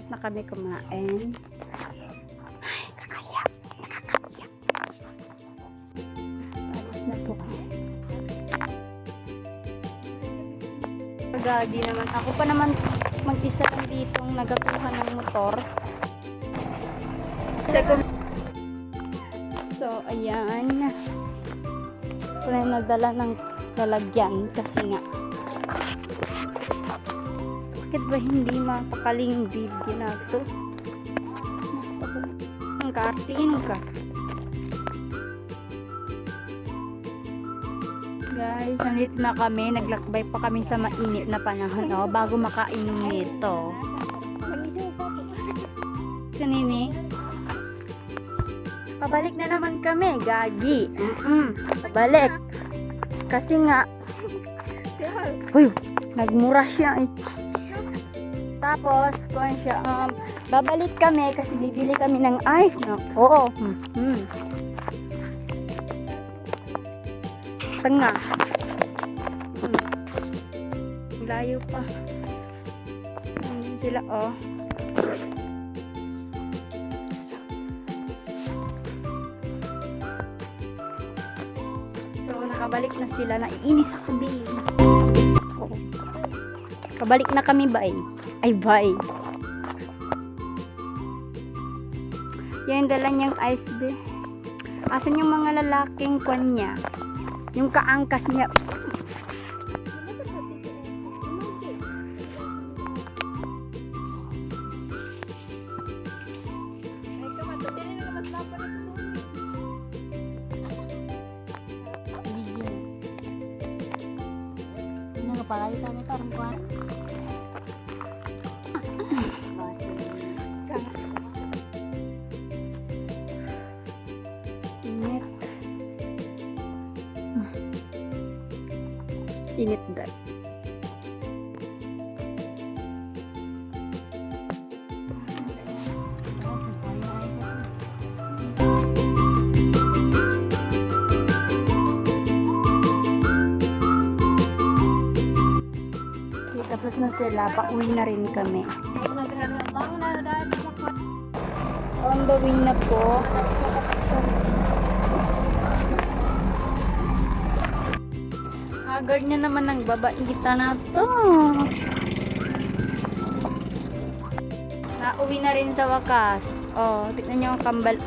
Tapos na kami kumain. Ay, nakakaya. Alis na po kami. Gagi naman. Ako pa naman mag-isa lang ditong nagakuha ng motor. So, ayan. Wala na nagdala ng lalagyan kasi nga. Bakit ba hindi mapakaling yung video na ito? Ang kartiin ka. Guys, nandito na kami. Naglakbay pa kami sa mainit na panahon bago makainom nito. Kanini? Pabalik na naman kami, gagi. Pabalik. Kasi nga, nagmura siya. Tapos, kuhan siya, babalik kami kasi bibili kami ng ice. Nako. Tanga. Layo pa. Sila, So, nakabalik na sila. Naiinis ako din. Pabalik na kami, bye. Ay, bye. Yan, dala niyang ice be. Asan yung mga lalaking kwan niya? Yung kaangkas niya. Palagi sa amin tarong kuhan. Init. Init dahil. Tapos na sila, pauwi na rin kami. On the way na po. Haggard na naman ang babaita na to. Nauwi na rin sa wakas. Tignan nyo ang kambal.